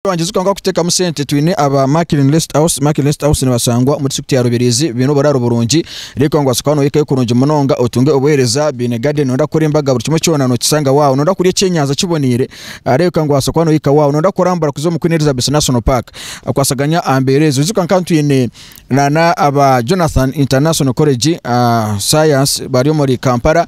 wangizuka ngo kuteka musente twine aba Maclean Rest House ni basangwa muri sekti ya Rubirizi bino bararo burungi reko ngo asukano yikaye kurungi munonga utunge ubuhereza bine garden nonda kuri imbaga buri kimwe cyonano kisanga wawo nonda kuri Cyenyaza kibonire reko ngo asukano yika wawo nonda kurambara kuzo mu Queen Elizabeth National Park akwasaganya amberezo uzuka nkantwine nana aba Jonathan International College Science bari muri Kampala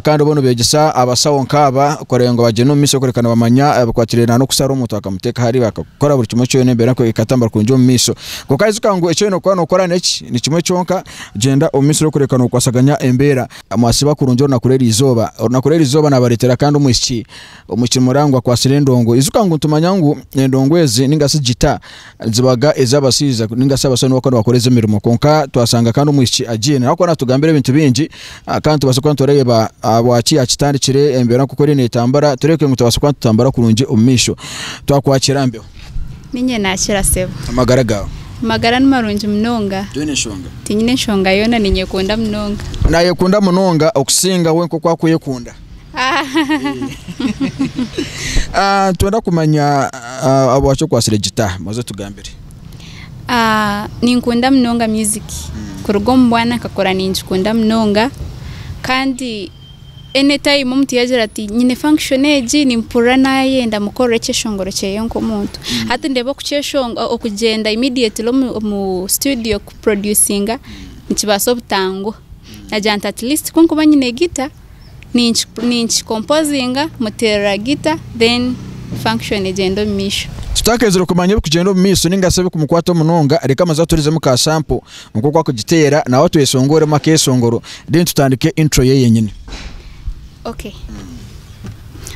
kandi bono begisa abasawo nkaba korengo bageno miso korekana bamanya bakwatire no kusara umuntu akamuteka hari bakakora buri kimwe cyone mbere ko ikatambara kunjo miso ko kayizuka ngo icyo no kwano kora neki ni kimwe cyonka genda omiso ro korekana kwasaganya embera amasiba kurunjo na kurera izoba nabaretera kandi umwiki umukimurangwa kwa Sirendongo izuka ngo tumanyangu ndongwezi ningasi gita zibaga ezabasiza ningasa basano bakora bakoreze mirimo konka twasanga kandi umwiki agine nako natugambira ibintu bingi kandi tubasokwa ntoreba abwachi akitandikire embera kukore netambara tureke ngo tubasokwa tutambara kurunje umisho twakwakira mbeho ninye nakira sebo magara n'marungi munonga done shonga tinyine shonga yona ninye kunda munonga naye kunda munonga okusinga wenko kwakuye kunda twenda kumanya abwacho kwasire gita maze tugambire ninkunda munonga music kurugo mbwana kakora ninjikunda munonga kandi anytime umuntu yagira ati nyine functionage ni mpura naye ndamukora cyeshongoro cyeyonko umuntu hati ndebo kucyeshonga okugenda immediately mu studio ku producinga nkibaso butango ajanta at least kunkuba nyine guitar ninchi composinga mutera guitar then functionage endo misho tutakezero kumanya kugenda mu miso ningasabe kumukwato munonga areka mazaturize mu ka sample nuko kwa kugitera nawe tuyesongore makesongoro then tutandike intro ye yenyine. Okay.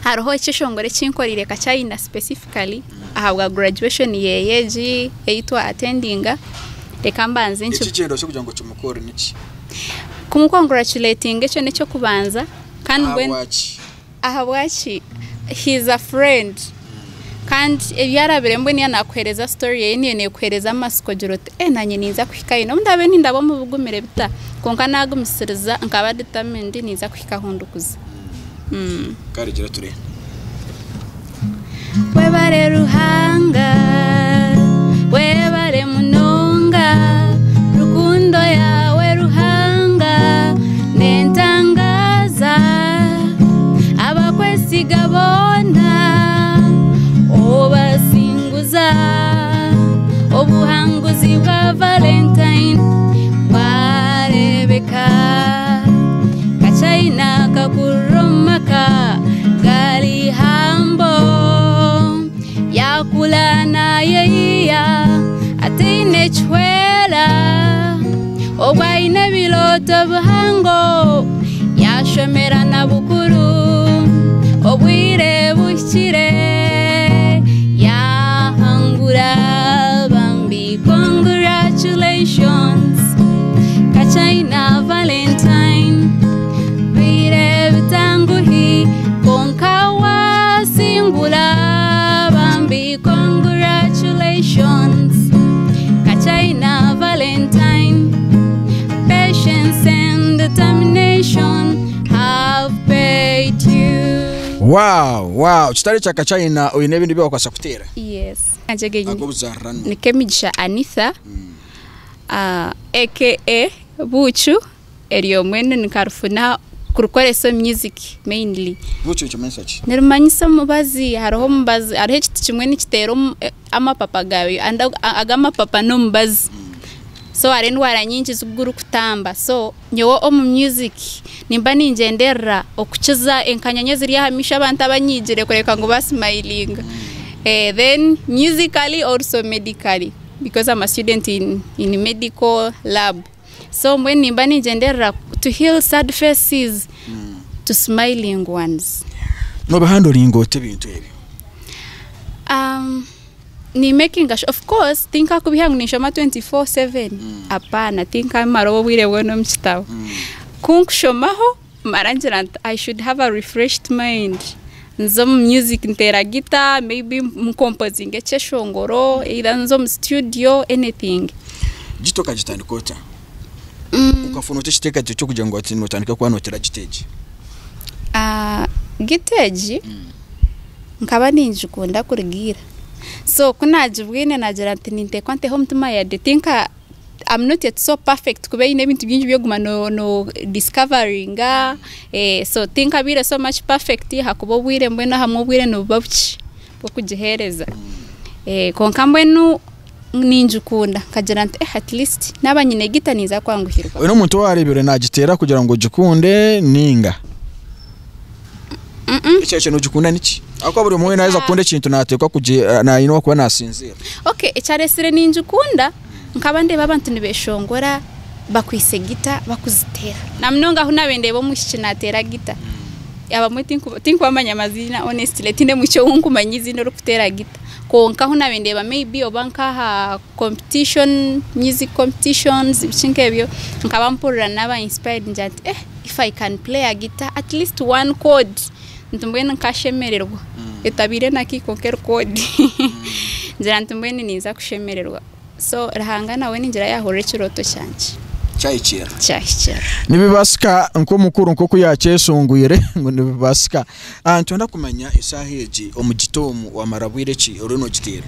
Haroho cyeshongore cyinkorire ka China specifically ahabwa graduation yeyeji eitwa attendinga reka mbanze iki kigendo cyo kugira ngo cyumukore niki kumukongratulating cyo necyo kubanza kandi ahabwachi he's a friend kandi yarabire mbwe niya nakwereza story ye niye kwereza amasikogero nanye niza kwikaye no ndabe ndabo mu bugumire bita konka nagumisiriza nkaba determined niza kwika hundukuza karigira ture webare ruhanga webare munonga rukundo yawe ruhanga nentangaza abakwesiga bona obasinguza obuhanguzi bwa Valentine barebeka kachaina kakurumaka gali hambo yakulana yeya atine chwela obwaine biloto buhango yashomera na bukuru obwire bushire Bambi, congratulations Kachina Valentine Vire vitanguhi Konkawa singula Bambi, congratulations Kachina Valentine Patience and determination have paid you. Wow, chitari cha Kachina oyine bindi byo kwasa kutera. Yes. Ni Kemigisha Anitha aka Buchu eriyo mwene nikarufuna kurukoreso music mainly Buchu cyamensachi nirumanyisa mubazi hariho mubazi arihe kiti kimwe nikitero amapapa gawe agama papa no mubazi so ari ndwara nyinshi zuguru kutamba so nyowo omu music nimba ningendera okukiza enkanyanye ziri hamisha abantu abanyigire kureka ngo basmiling then musically also medically because I'm a student in medical lab so when nimba ningendera to heal sad faces to smiling ones no behandling ote bintu ebi ni making a of course thinka kubihangunisha ma 24/7 apana thinka marobo bwire bwono mchitawo kunkushomaho marangira I should have a refreshed mind nzo music ntera guitar maybe composing cyeshongoro either nzo studio anything gitoka gitandikota ukafuna utishiteka cyo kugira ngo ati notandika kwa notera giteji giteji nkaba ninjikunda kurigira so kunajibwine nagira ati ninte kwante home to my think I'm not yet so perfect kube ine bintu byinji byo guma no discovering so think abire so much perfect hakubo bwire mbona hamwe bwire no babuki bwo kugihereza konka mbwenu ninjukunda kagira nti at least nabanyine gita niza kwanguhirwa uno muntu warebere nagitera kugira ngo gikunde ninga icyo kintu gikunda niki ako buri muntu naza kunde kintu natekwa kugira na ino kuba nasinzira okay echaresire ninjukunda nkabande babantu nibeshongora bakwise gita bakuzitera namnonga hunabende bo mushikinatera gita aba think bamanya amazina honestly tinde mucyo unkumanyizi no rukutera gita konka hunabende ba maybe obanka ha competition music competitions bichinkebyo nkabampurira naba inspired njati if I can play a guitar at least one chord ntumbwene nkashemererwa etabire nakikonkera chord ngira ntumbwene niza kushemererwa so rahangana we ninjira yahore kiroto cyanje cyayikira nibibasika nko mukuru nko kuyacyesunguyire ngo nibibasika ntunda kumanya isaheji omugitomu wa marabwire ki orono gitera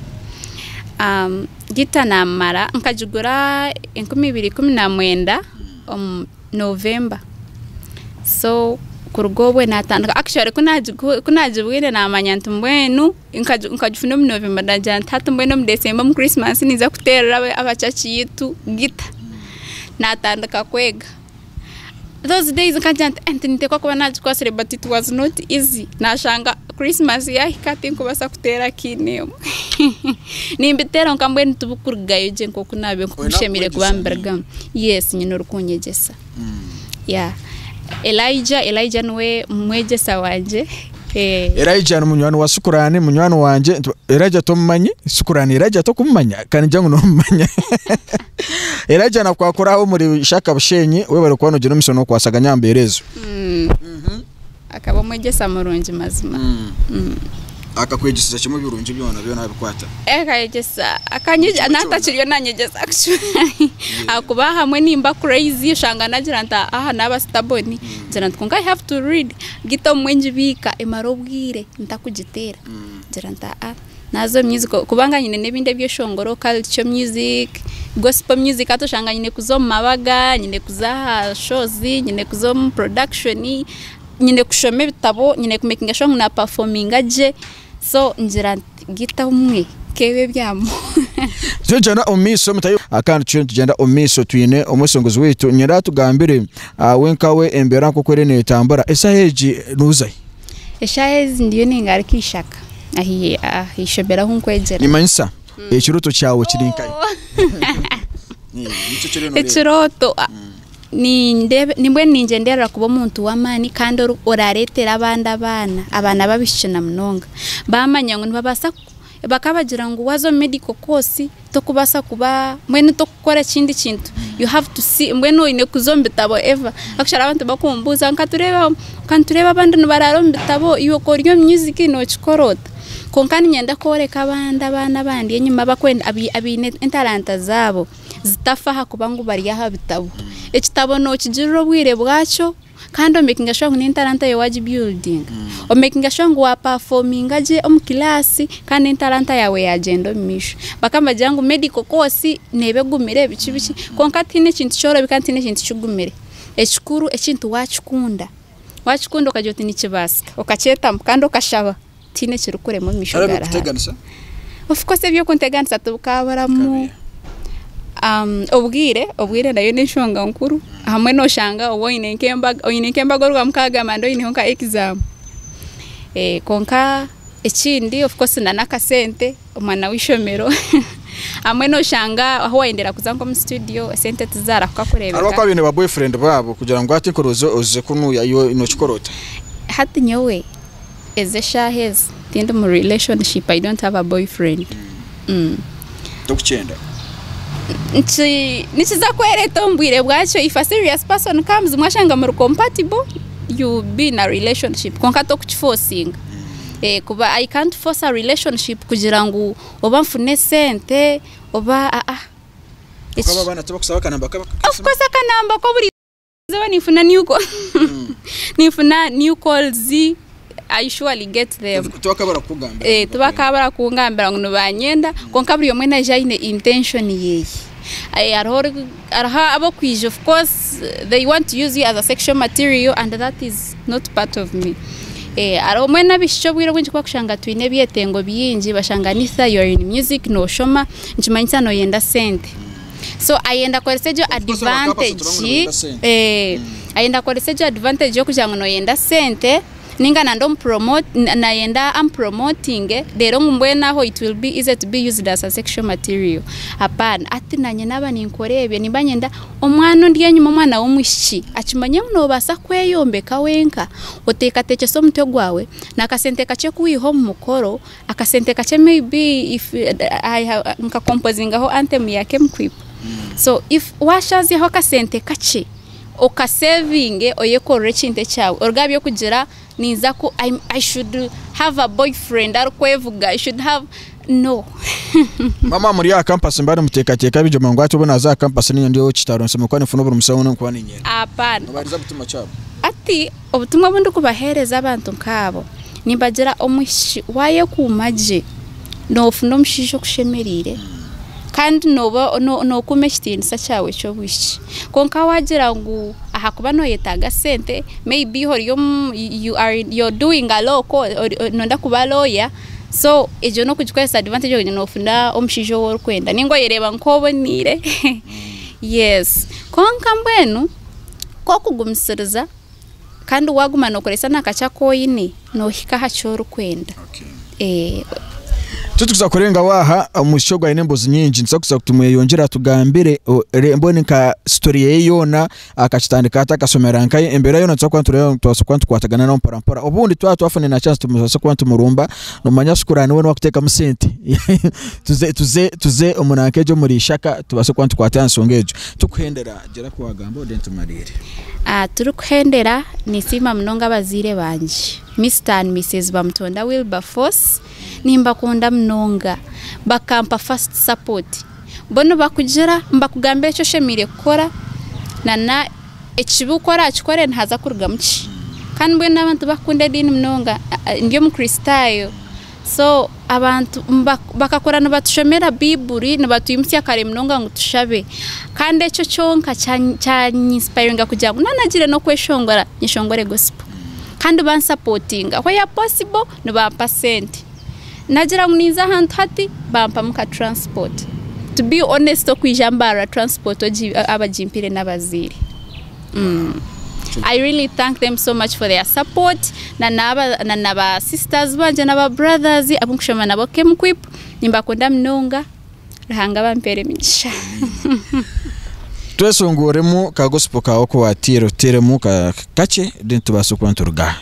gita namara nkajugura 2019 November so kurugobwe natandika actually kunajibwire namanya ntumbwenu nkajufuna mu November ndajya mbwenu mu December mu Christmas niza kutera abacaci yitu gita natandika kwega those days nkajya nti kwa kuba naje kwa celebrate it was not easy nashanga Christmas yahikati nkubasa kutera kineo nimbitera nkambwe ntubukurugayo je nko kunabe kushemire kubamberga yes nyino rukunyegesa yeah Elijah nwe mwegesa wanje Elijah n'umunywani wa Sukurani munywani wanje Elijah tomumanye Sukurani Elijah to kumanya kandi ngo nomanya Elijah nakwakoraho muri shaka bushenyi we bari kwano gino misono kwasaga nyamberezo akaba mwegesa murungi mazima akakwegesa cyemo birungi byona byo nabikwata kayegesa akanyije natakiriyo nanyegesa actually akuba hamwe nimba crazy shanga nagira nta aha naba staboni ngira nti I have to read gito mwenji bika emarobwire ntakugitera ngira nta nazo music kubanga nyine nebinde byo shongoro culture music gospel music atoshanga nyine kuzoma mabaga nyine kuzaha shows nyine kuzoma production nyine kushome bitabo nyine kumakinga show na performing aje so ngira gita umwe kebe byamo Jana omiso mutayo akandi cyo tugenda omiso twine omusongozi wetu nyira tugambire wenkawe embera ko kwere netambara esaheji nuzai eshahezi ndiyo ningari kishaka ahishobera hunkwegera imansa ekiroto cyawe kirinkai ekiroto nimbwe ningendera kuba umuntu wamani kandi oraretera abana babishina mnonga bamanya ngo ntibabasa bakabagira ngo wazo medical course to kubasa kuba mwene to gukora kindi kintu you have to see mwene ine kuzombe tabo ever akashara abantu bakumbuza kantureba abandi bararombe tabo iyo koryo music no chikorota konkani nyenda koreka abana bandi yenyuma bakwenda abine talanta zabo zitafaha kubangu bari yaha bitabo ekitabo no kijiro bwire bwacho kandi making sure ngo talanta yo waji building o making sure ngo wa performing aje class kandi talanta yawe yagenda misho bakamba jangu medical course nebegumire bici konkati ne kintu cyoro bikanti ne kintu cyugumire ekikuru ekintu wachikunda ukajoti ni kibasika ukacheta kandi ukashaba tine kirukuremo misho gara of course byo kunteganisa tukabaramu obwire nayo nishonga nkuru hamwe no shanga oine nkemba gorwa mkaga mando ine honka exam konka ekindi of course nanaka sente umwana wishomero hamwe no shanga aho waendera kuzanko mu studio sente tuzara kukakurebeka ariko abine ba boyfriend babo kugira ngo ati korozo oze kunu yayo ino chikorota hati nyowe eze shahez tindo mu relationship I don't have a boyfriend dokuchenda nichiza kwereta mbwire bwacho if a serious person comes mwashanga muri compatible you be in a relationship konka to kuforcing kuba I can't force a relationship kugira ngo oba mfune sente oba ukaba bana tubakusaba kanamba of course kanamba ko buri zaba nifuna new call nifuna new calls I usually get them tubakabara kugambira tubakabara kungambira ngo banyenda konka buri yomwe naje ine intention yeye arha abo kwije of course they want to use you as a sexual material and that is not part of me aromwe nabisho bwiro bwinji kwa kushanga twine byetengo byinji bashanga nitha you're in music no shoma nchimanyisa no yenda sente so ayenda kolesejo advantage ayenda kolesejo advantage yo kujanga no yenda sente ninga nando promote naenda am promoting rero ngumbwena ho it will be easy to be used as a sexual material hapana ati nanye naba ninkorebe nimbanyenda omwana ndiye nyuma mwana w'umushi akimanye no basa kweyombeka wenka uteka teche so mutwe gwawe nakasente kache kuyiho mu mukoro akasente kache maybe if I have nka composing aho anthem yake mkwip so if washazi ho kasente kache oka saving oyeko rechinte chawe orgabyo kugira niza ko I should have a boyfriend arukwevuga I should have no mama muri ya campus mbari mutekateka bijo mangu ati ubona za campus ninyo ndio kitaronse mukwane funo buri musawo no kwani nyene apana bariza gutuma cyabo ati obutumwa bundi kubahereza abantu nkabo nimbagira omushi waye kumaje no funo mshisho kushemerire kandi no kumeshtinsa cyawe cyo wishi konka wagira ngo ahakuba no yetaga sente maybe you're doing a loco nonda kuba lawyer so ejo no kujikwesa advantage yo no funda omshijo wor kwenda ningo yereba nkobonire yes konka mbwenu ko kugumsiriza kandi waguma no koresa nakacha koyini no hika hachoro kwenda tutuza kurenga waha umushogwa inembozi nyinji nsakuza kutumwe yongera tugambire mbone ka story yeyona akachitandika atakasomera nkaye embera yona tsakwa nturo twasokwa twatagana no mparampara obundi twafone na chance tumuzase kwa ntumurumba no manyashukurane we no kuteka musenti tuze umunankejo muri shaka tubase kwa ntwatansongejo tukuhendera gera kwagambo dente marire turukuhendera nisima mnonga bazire banje Mr and Mrs Bamtonda Wilberforce nimba kunda mnonga bakampa first support bono bakujira mbakugambira cyo shemire kora nana ekibukora akikore ntaza kuruga muki kandi bwe nabantu bakunda dini mnonga ndiyo mu kristayo so abantu bakakora no batushomera biburi no batuyimsya kare mnonga ngo tushabe kandi cyo cyonka cya inspiring kugira ngo nanagire no kweshongora nyishongore gospel kandi ban supporting where possible no ba percent nagira muniza hantu hati bampa muka transport to be honest okwijambara transport abajimpire nabaziri I really thank them so much for their support na naba sisters banje naba brothers abunkushoma nabo kemkwip nimbakunda mnonga rahanga bampere migisha twesongoremo ka gospel ka oko watiro teremo ka kache dintu basukwanturuga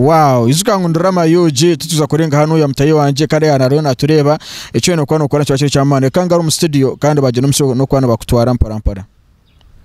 Wow, izuka ngundurama yoje tutuza kurenga hano ya mutaye wanje kare yanaro natureba icyo no kwana ukora cyo cyamane kanga mu studio kandi baje no kwana bakutwara mparampara